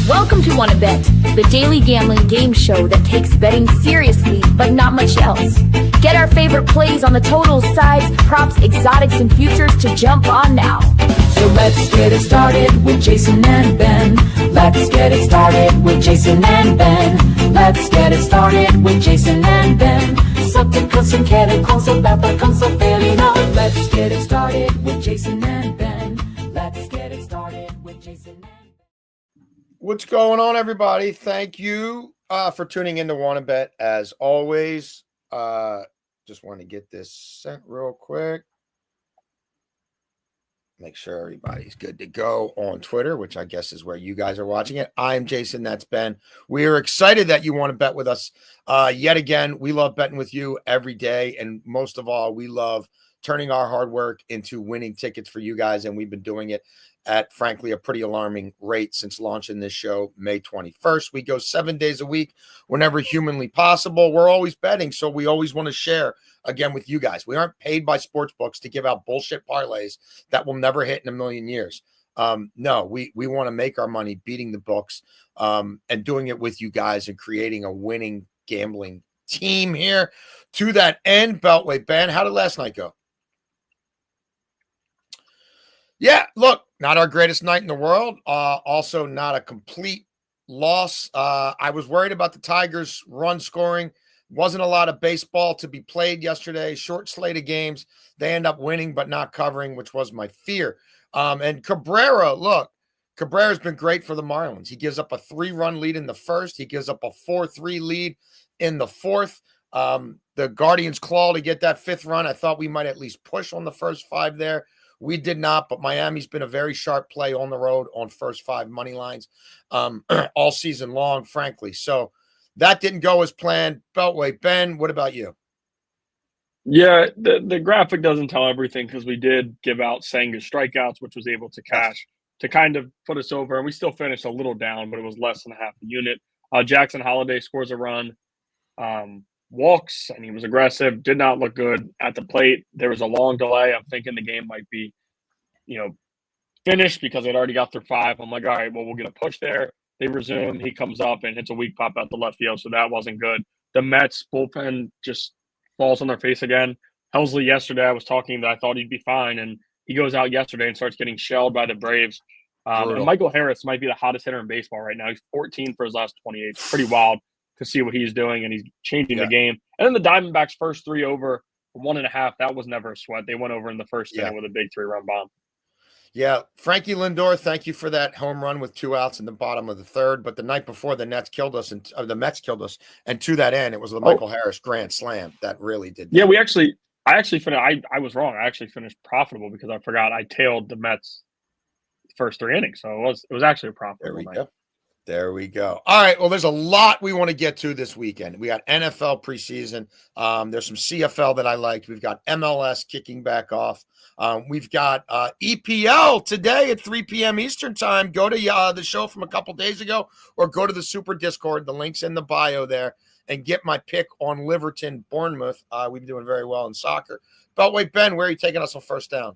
Welcome to WannaBet, the daily gambling game show that takes betting seriously, but not much else. Get our favorite plays on the totals, sides, props, exotics, and futures to jump on now. So let's get it started with Jason and Ben. Let's get it started with Jason and Ben. Let's get it started with Jason and Ben. Subject custom can console that becomes so fairly known. Let's get it started with Jason and Ben. Let's get it started with Jason and Ben. What's going on, everybody? Thank you for tuning in to WannaBet. As always, just want to get this sent real quick. Make sure everybody's good to go on Twitter, which I guess is where you guys are watching it. I'm Jason. That's Ben. We are excited that you want to bet with us. Yet again, we love betting with you every day. And most of all, we love turning our hard work into winning tickets for you guys. And we've been doing it at, frankly, a pretty alarming rate since launching this show May 21st. We go 7 days a week whenever humanly possible. We're always betting, so we always want to share, again, with you guys. We aren't paid by sports books to give out bullshit parlays that will never hit in a million years. No, we want to make our money beating the books and doing it with you guys and creating a winning gambling team here. To that end, Beltway Ben, how did last night go? Yeah, look, not our greatest night in the world. Also not a complete loss. I was worried about the Tigers' run scoring. Wasn't a lot of baseball to be played yesterday. Short slate of games. They end up winning but not covering, which was my fear. And Cabrera, look, Cabrera's been great for the Marlins. He gives up a 3-run lead in the first. He gives up a 4-3 lead in the fourth. The Guardians claw to get that 5th run. I thought we might at least push on the first 5 there. We did not, but Miami's been a very sharp play on the road on first 5 money lines all season long, frankly. So that didn't go as planned. Beltway, Ben, what about you? Yeah, the graphic doesn't tell everything because we did give out Senga's strikeouts, which was able to cash to kind of put us over. And we still finished a little down, but it was less than half a unit. Jackson Holiday scores a run. Walks, and he was aggressive, did not look good at the plate. There was a long delay. I'm thinking the game might be, finished because they'd already got through 5. I'm like, all right, well, we'll get a push there. They resume. He comes up and hits a weak pop out the left field, so that wasn't good. The Mets bullpen just falls on their face again. Helsley yesterday, I was talking that I thought he'd be fine, and he goes out yesterday and starts getting shelled by the Braves. And Michael Harris might be the hottest hitter in baseball right now. He's 14 for his last 28. It's pretty wild to see what he's doing, and he's changing the game. And then the Diamondbacks' first 3 over for 1.5, that was never a sweat. They went over in the first inning with a big 3-run bomb. Yeah, Frankie Lindor, thank you for that home run with 2 outs in the bottom of the 3rd. But the night before, the Mets killed us, and to that end, it was the Michael Harris grand slam that really did. Yeah, I actually finished. I was wrong. I actually finished profitable because I forgot I tailed the Mets first 3 innings, so it was actually a profitable night. There we go. All right. Well, there's a lot we want to get to this weekend. We got NFL preseason. There's some CFL that I liked. We've got MLS kicking back off. We've got EPL today at 3 p.m. Eastern time. Go to the show from a couple days ago or go to the Super Discord. The link's in the bio there and get my pick on Liverton, Bournemouth. We've been doing very well in soccer. Beltway, Ben, where are you taking us on first down?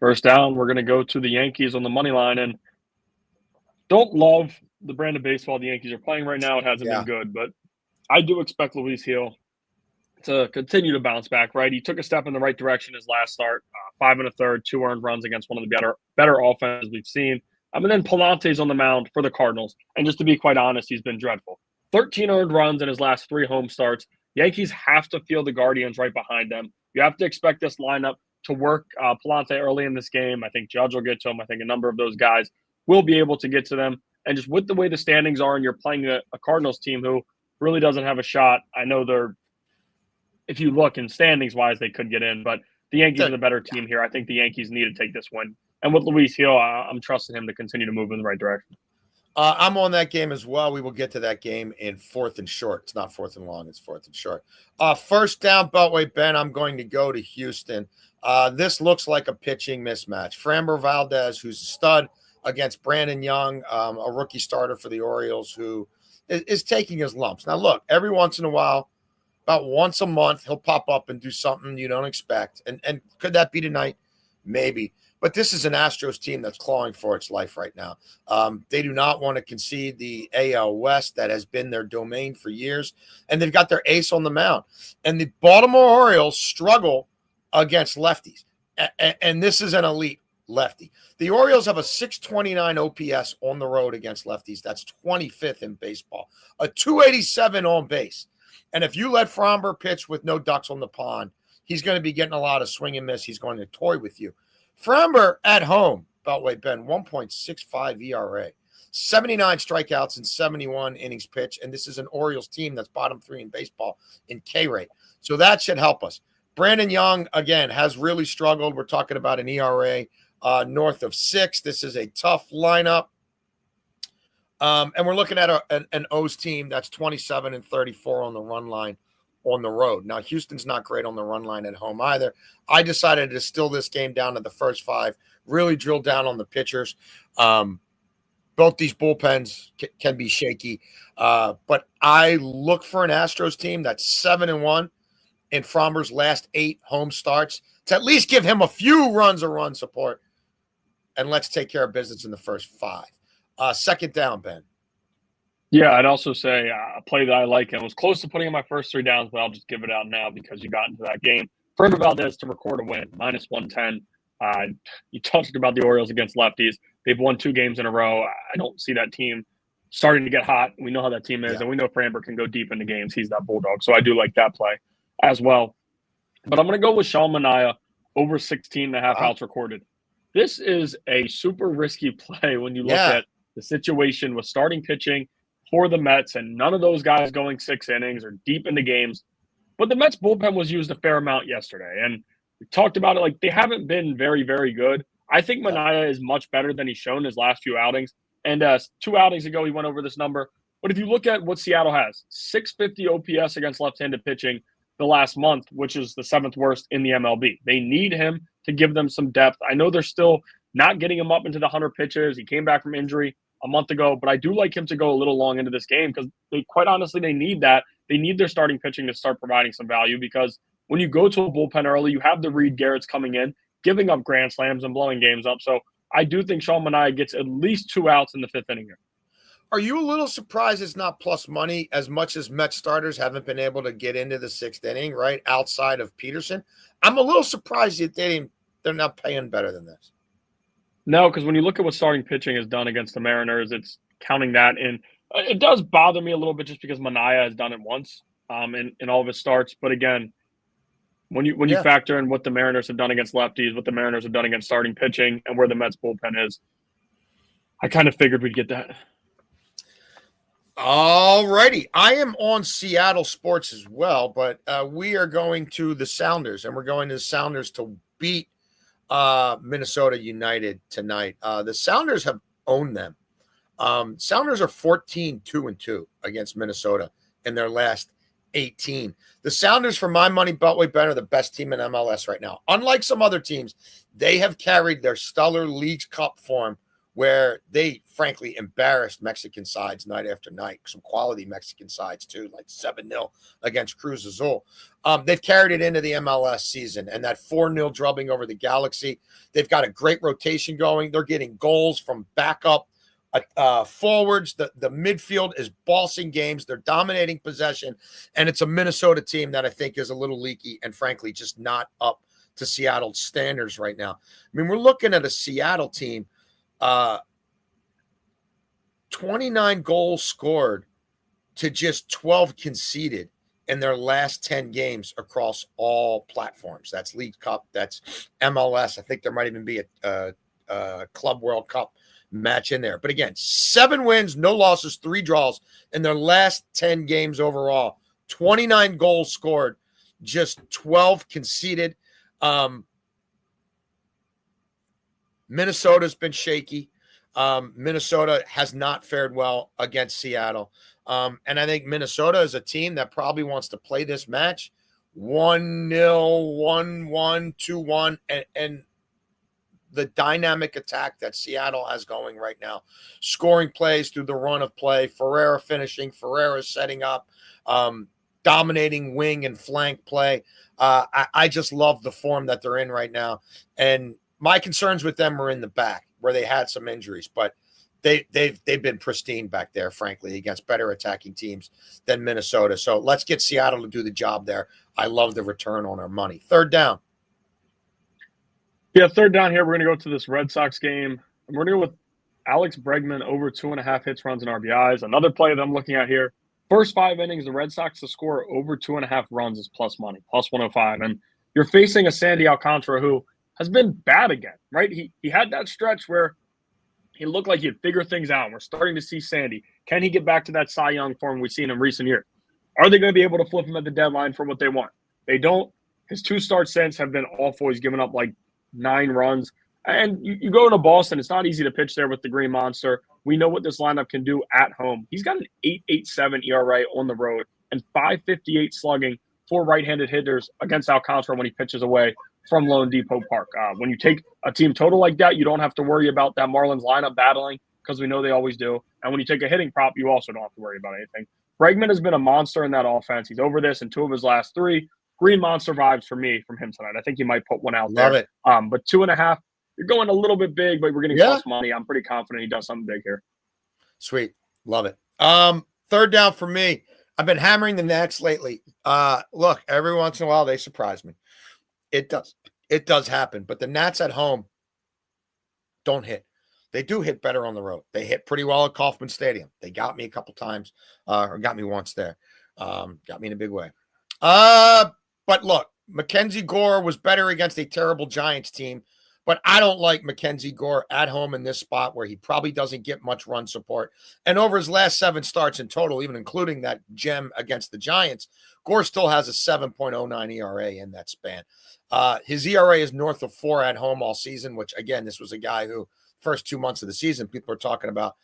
First down, we're going to go to the Yankees on the money line, and don't love the brand of baseball the Yankees are playing right now. It hasn't been good, but I do expect Luis Gil to continue to bounce back, right? He took a step in the right direction his last start, 5 1/3, 2 earned runs against one of the better offenses we've seen. And then Palante's on the mound for the Cardinals. And just to be quite honest, he's been dreadful. 13 earned runs in his last 3 home starts. Yankees have to field the Guardians right behind them. You have to expect this lineup to work Palante early in this game. I think Judge will get to him. I think a number of those guys will be able to get to them. And just with the way the standings are, and you're playing a Cardinals team who really doesn't have a shot. I know if you look in standings-wise, they could get in, but the Yankees are the better team here. I think the Yankees need to take this win. And with Luis Gil, I'm trusting him to continue to move in the right direction. I'm on that game as well. We will get to that game in 4th and short. It's not 4th and long. It's 4th and short. First down, Beltway, Ben, I'm going to go to Houston. This looks like a pitching mismatch. Framber Valdez, who's a stud, against Brandon Young, a rookie starter for the Orioles, who is taking his lumps. Now, look, every once in a while, about once a month, he'll pop up and do something you don't expect. And could that be tonight? Maybe. But this is an Astros team that's clawing for its life right now. They do not want to concede the AL West that has been their domain for years, and they've got their ace on the mound. And the Baltimore Orioles struggle against lefties, and this is an elite lefty. The Orioles have a 629 OPS on the road against lefties. That's 25th in baseball. A 287 on base. And if you let Fromber pitch with no ducks on the pond, he's going to be getting a lot of swing and miss. He's going to toy with you. Fromber at home, Beltway Ben, 1.65 ERA, 79 strikeouts and 71 innings pitched. And this is an Orioles team that's bottom 3 in baseball in K rate. So that should help us. Brandon Young, again, has really struggled. We're talking about an ERA north of 6. This is a tough lineup. And we're looking at an O's team that's 27 and 34 on the run line on the road. Now, Houston's not great on the run line at home either. I decided to distill this game down to the first 5, really drill down on the pitchers. Both these bullpens can be shaky. But I look for an Astros team that's 7-1 in Fromber's last 8 home starts to at least give him a few runs of run support. And let's take care of business in the first 5. Second down, Ben. Yeah, I'd also say a play that I like, and was close to putting in my first 3 downs, but I'll just give it out now because you got into that game. Framber Valdez to record a win, -110. You talked about the Orioles against lefties. They've won 2 games in a row. I don't see that team starting to get hot. We know how that team is, and we know Framber can go deep into games. He's that bulldog, so I do like that play as well. But I'm going to go with Sean Manaea over 16.5 outs recorded. This is a super risky play when you look at the situation with starting pitching for the Mets and none of those guys going 6 innings or deep into games. But the Mets bullpen was used a fair amount yesterday. And we talked about it, like they haven't been very, very good. I think Manaea is much better than he's shown his last few outings. And 2 outings ago, he went over this number. But if you look at what Seattle has, 650 OPS against left-handed pitching the last month, which is the 7th worst in the MLB. They need him to give them some depth. I know they're still not getting him up into the 100 pitches. He came back from injury a month ago, but I do like him to go a little long into this game because quite honestly, they need that. They need their starting pitching to start providing some value because when you go to a bullpen early, you have the Reed Garretts coming in, giving up grand slams and blowing games up. So I do think Sean Manaea gets at least 2 outs in the 5th inning here. Are you a little surprised it's not plus money as much as Mets starters haven't been able to get into the 6th inning, right, outside of Peterson? I'm a little surprised that they're not paying better than this. No, because when you look at what starting pitching has done against the Mariners, it's counting that in. It does bother me a little bit just because Manaea has done it once in all of his starts. But again, when you factor in what the Mariners have done against lefties, what the Mariners have done against starting pitching, and where the Mets bullpen is, I kind of figured we'd get that. All righty. I am on Seattle sports as well, but we are going to the Sounders, and we're going to the Sounders to beat Minnesota United tonight. The Sounders have owned them. Sounders are 14-2-2 against Minnesota in their last 18. The Sounders, for my money, Beltway Ben, are the best team in MLS right now. Unlike some other teams, they have carried their stellar Leagues Cup form where they, frankly, embarrassed Mexican sides night after night. Some quality Mexican sides, too, like 7-0 against Cruz Azul. They've carried it into the MLS season, and that 4-0 drubbing over the Galaxy. They've got a great rotation going. They're getting goals from backup forwards. The midfield is bossing games. They're dominating possession, and it's a Minnesota team that I think is a little leaky and, frankly, just not up to Seattle's standards right now. I mean, we're looking at a Seattle team 29 goals scored to just 12 conceded in their last 10 games across all platforms. That's League Cup, that's MLS. I think there might even be a Club World Cup match in there. But again, 7 wins, no losses, 3 draws in their last 10 games overall. 29 goals scored, just 12 conceded. Minnesota's been shaky. Minnesota has not fared well against Seattle. And I think Minnesota is a team that probably wants to play this match 1-0, 1-1, 2-1, and the dynamic attack that Seattle has going right now. Scoring plays through the run of play, Ferreira finishing, Ferreira setting up, dominating wing and flank play. I just love the form that they're in right now. And My concerns with them are in the back where they had some injuries, but they've been pristine back there, frankly, against better attacking teams than Minnesota. So let's get Seattle to do the job there. I love the return on our money. Third down. Yeah, third down here. We're going to go to this Red Sox game. And we're going to go with Alex Bregman over 2.5 hits, runs, and RBIs. Another play that I'm looking at here. First 5 innings, the Red Sox to score over 2.5 runs is plus money, plus 105. And you're facing a Sandy Alcantara who has been bad again, right? He had that stretch where he looked like he'd figure things out. We're starting to see Sandy. Can he get back to that Cy Young form we've seen in recent years? Are they going to be able to flip him at the deadline for what they want? They don't. His 2 starts since have been awful. He's given up like 9 runs. And you go to Boston, it's not easy to pitch there with the Green Monster. We know what this lineup can do at home. He's got an 8.87 ERA on the road and 5.58 slugging for right-handed hitters against Alcantara when he pitches away from Lone Depot Park. When you take a team total like that, you don't have to worry about that Marlins lineup battling because we know they always do. And when you take a hitting prop, you also don't have to worry about anything. Bregman has been a monster in that offense. He's over this in 2 of his last 3. Green Monster vibes for me from him tonight. I think he might put one out Love there. It. But 2.5, you're going a little bit big, but we're getting plus money. I'm pretty confident he does something big here. Sweet. Love it. Third down for me. I've been hammering the Nats lately. Look, every once in a while they surprise me. It does happen. But the Nats at home don't hit. They do hit better on the road. They hit pretty well at Kauffman Stadium. They got me a couple times, or got me once there. Got me in a big way. But look, Mackenzie Gore was better against a terrible Giants team. But I don't like Mackenzie Gore at home in this spot where he probably doesn't get much run support. And over his last 7 starts in total, even including that gem against the Giants, Gore still has a 7.09 ERA in that span. His ERA is north of 4 at home all season, which, again, this was a guy who first 2 months of the season, people are talking about,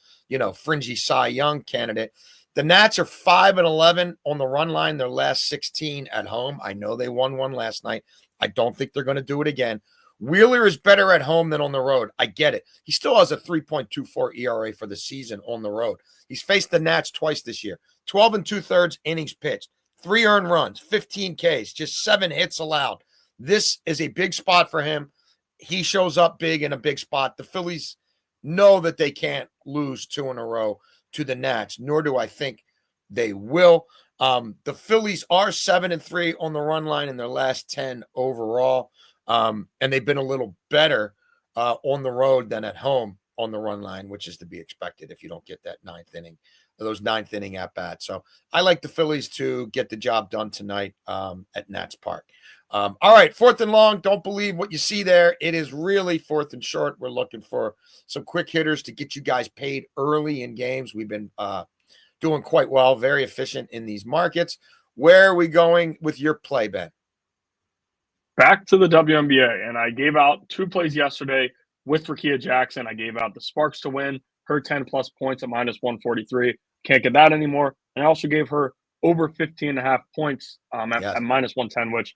fringy Cy Young candidate. The Nats are 5-11 on the run line, their last 16 at home. I know they won one last night. I don't think they're going to do it again. Wheeler is better at home than on the road. I get it. He still has a 3.24 ERA for the season on the road. He's faced the Nats twice this year. 12 2/3 innings pitched, 3 earned runs, 15 Ks, just 7 hits allowed. This is a big spot for him. He shows up big in a big spot. The Phillies know that they can't lose 2 in a row to the Nats, nor do I think they will. The Phillies are 7-3 on the run line in their last 10 overall. And they've been a little better on the road than at home on the run line, which is to be expected if you don't get that 9th inning, those 9th inning at bats. So I like the Phillies to get the job done tonight at Nats Park. All right, 4th and long. Don't believe what you see there. It is really 4th and short. We're looking for some quick hitters to get you guys paid early in games. We've been doing quite well, very efficient in these markets. Where are we going with your play, Ben? Back to the WNBA, and I gave out 2 plays yesterday with Rakia Jackson. I gave out the Sparks to win, her 10-plus points at -143. Can't get that anymore. And I also gave her over 15.5 points at -110, which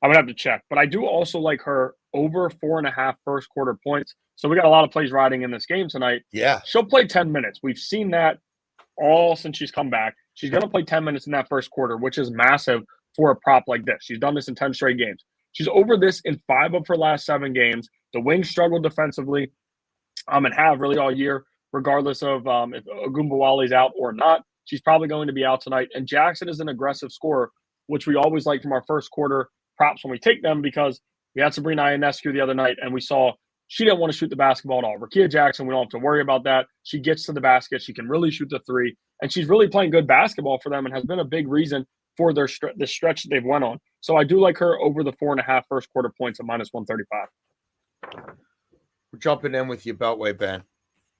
I would have to check. But I do also like her over 4.5 first quarter points. So we got a lot of plays riding in this game tonight. Yeah. She'll play 10 minutes. We've seen that all since she's come back. She's going to play 10 minutes in that first quarter, which is massive for a prop like this. She's done this in 10 straight games. She's over this in 5 of her last 7 games. The Wings struggled defensively and have really all year, regardless of if Ogunbowale's out or not. She's probably going to be out tonight. And Jackson is an aggressive scorer, which we always like from our first quarter props when we take them, because we had Sabrina Ionescu the other night and we saw she didn't want to shoot the basketball at all. Rakia Jackson, we don't have to worry about that. She gets to the basket. She can really shoot the 3. And she's really playing good basketball for them and has been a big reason for the stretch that they've went on. So I do like her over the 4.5 first quarter points at -135. We're jumping in with you Beltway, Ben.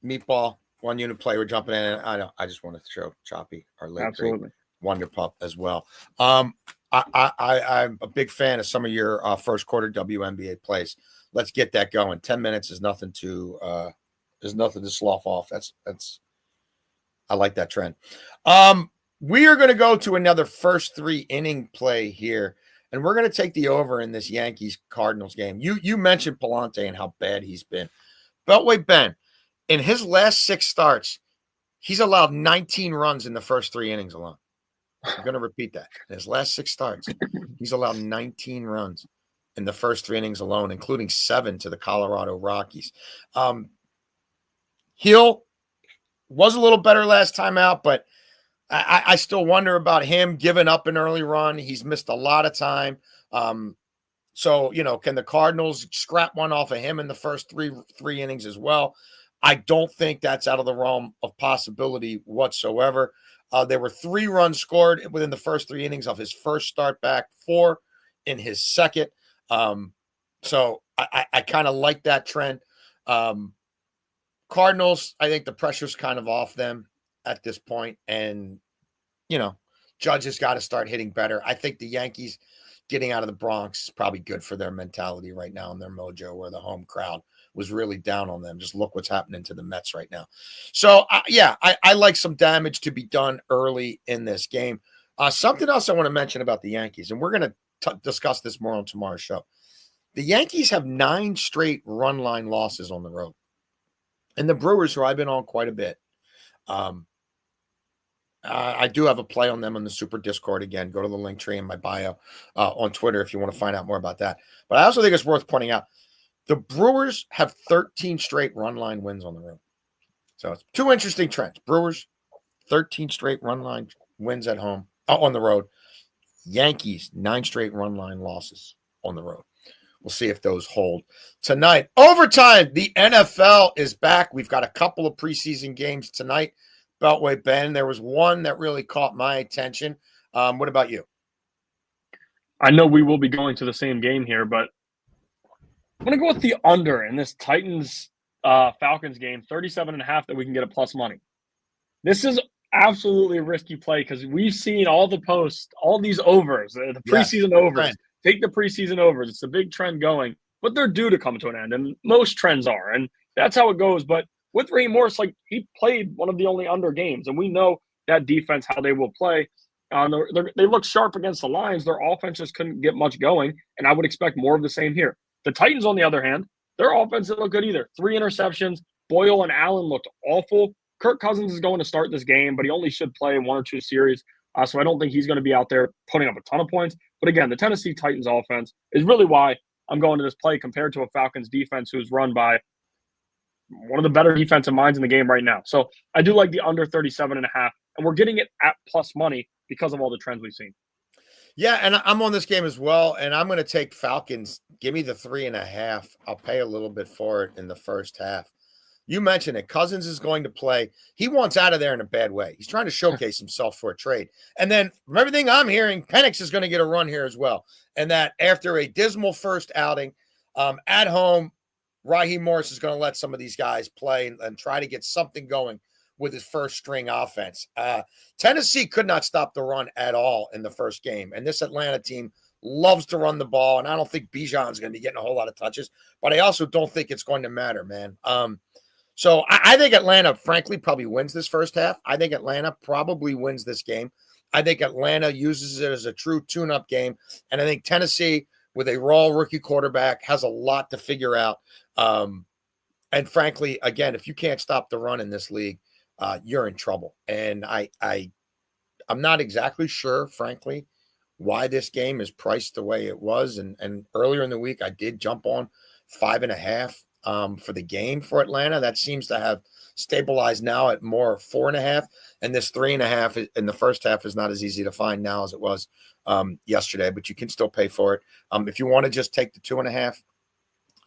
Meatball, 1 unit play. We're jumping in. I just want to show Choppy, our late Absolutely. Wonder Pup as well. I'm a big fan of some of your first quarter WNBA plays. Let's get that going. 10 minutes is nothing to slough off. That's I like that trend. We are going to go to another first 3 inning play here, and we're going to take the over in this Yankees-Cardinals game. You mentioned Palante and how bad he's been. Beltway Ben, in his last 6 starts, he's allowed 19 runs in the first 3 innings alone. I'm going to repeat that. In his last 6 starts, he's allowed 19 runs. in the first 3 innings alone, including 7 to the Colorado Rockies. Hill was a little better last time out, but I still wonder about him giving up an early run. He's missed a lot of time. So, can the Cardinals scrap one off of him in the first three innings as well? I don't think that's out of the realm of possibility whatsoever. There were 3 runs scored within the first 3 innings of his first start back, 4 in his second. So I kind of like that trend. Cardinals, I think the pressure's kind of off them at this point, and Judge has got to start hitting better. I think the Yankees getting out of the Bronx is probably good for their mentality right now and their mojo, where the home crowd was really down on them. Just look what's happening to the Mets right now. So I like some damage to be done early in this game. Something else I want to mention about the Yankees, and we're going to discuss this more on tomorrow's show. The Yankees have 9 straight run line losses on the road. And the Brewers, who I've been on quite a bit, I do have a play on them on the Super Discord. Again, go to the link tree in my bio on Twitter if you want to find out more about that. But I also think it's worth pointing out, the Brewers have 13 straight run line wins on the road. So it's 2 interesting trends. Brewers, 13 straight run line wins at home, on the road. Yankees, 9 straight run line losses on the road. We'll see if those hold tonight. Overtime, the NFL is back. We've got a couple of preseason games tonight. Beltway Ben, there was one that really caught my attention. What about you? I know we will be going to the same game here, but I'm going to go with the under in this Titans Falcons game, 37.5, that we can get a plus money. This is absolutely a risky play because we've seen all the posts, all these overs, the preseason overs. Take the preseason overs. It's a big trend going, but they're due to come to an end, and most trends are, and that's how it goes. But with Raheem Morris, he played one of the only under games, and we know that defense, how they will play. They look sharp against the Lions. Their offense just couldn't get much going, and I would expect more of the same here. The Titans, on the other hand, their offense didn't look good either. 3 interceptions. Boyle and Allen looked awful. Kirk Cousins is going to start this game, but he only should play 1 or 2 series. So I don't think he's going to be out there putting up a ton of points. But again, the Tennessee Titans offense is really why I'm going to this play compared to a Falcons defense who's run by one of the better defensive minds in the game right now. So I do like the under 37.5, and we're getting it at plus money because of all the trends we've seen. Yeah, and I'm on this game as well, and I'm going to take Falcons. Give me the 3.5. I'll pay a little bit for it in the first half. You mentioned it. Cousins is going to play. He wants out of there in a bad way. He's trying to showcase himself for a trade. And then from everything I'm hearing, Penix is going to get a run here as well. And that after a dismal first outing at home, Raheem Morris is going to let some of these guys play and try to get something going with his first string offense. Tennessee could not stop the run at all in the first game. And this Atlanta team loves to run the ball. And I don't think Bijan's going to be getting a whole lot of touches, but I also don't think it's going to matter, man. So I think Atlanta, frankly, probably wins this first half. I think Atlanta probably wins this game. I think Atlanta uses it as a true tune-up game. And I think Tennessee, with a raw rookie quarterback, has a lot to figure out. And frankly, again, if you can't stop the run in this league, you're in trouble. And I'm not exactly sure, frankly, why this game is priced the way it was. And earlier in the week, I did jump on 5.5. For the game for Atlanta. That seems to have stabilized now at more 4.5. And this 3.5 in the first half is not as easy to find now as it was yesterday, but you can still pay for it. If you want to just take the 2.5,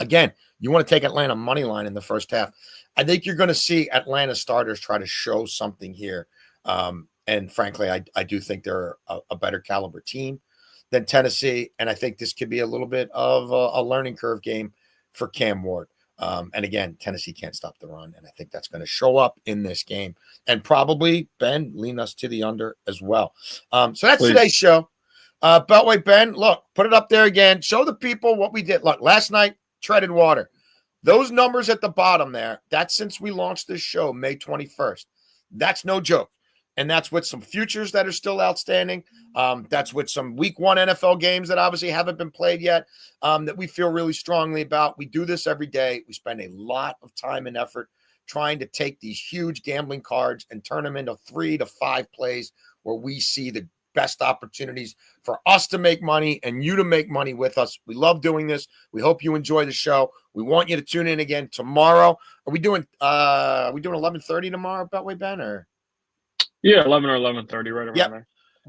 again, you want to take Atlanta money line in the first half. I think you're going to see Atlanta starters try to show something here. And frankly, I do think they're a better caliber team than Tennessee. And I think this could be a little bit of a learning curve game for Cam Ward. And again, Tennessee can't stop the run, and I think that's going to show up in this game. And probably, Ben, lean us to the under as well. So that's today's show. Beltway, Ben, look, put it up there again. Show the people what we did. Look, last night, treaded water. Those numbers at the bottom there, that's since we launched this show, May 21st. That's no joke. And that's with some futures that are still outstanding. That's with some week 1 NFL games that obviously haven't been played yet, that we feel really strongly about. We do this every day. We spend a lot of time and effort trying to take these huge gambling cards and turn them into 3 to 5 plays where we see the best opportunities for us to make money and you to make money with us. We love doing this. We hope you enjoy the show. We want you to tune in again tomorrow. Are we doing 11:30 tomorrow, Betway Ben, or? Yeah, 11 or 11:30, right around there.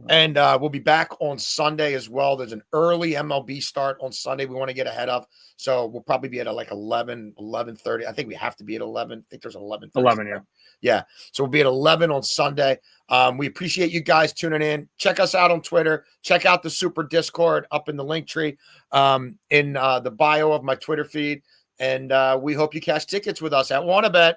And we'll be back on Sunday as well. There's an early MLB start on Sunday we want to get ahead of. So we'll probably be at like 11:30. I think we have to be at 11. I think there's 11:30. 11, yeah. Yeah. So we'll be at 11 on Sunday. We appreciate you guys tuning in. Check us out on Twitter. Check out the Super Discord up in the link tree in the bio of my Twitter feed. And we hope you cash tickets with us at WannaBet.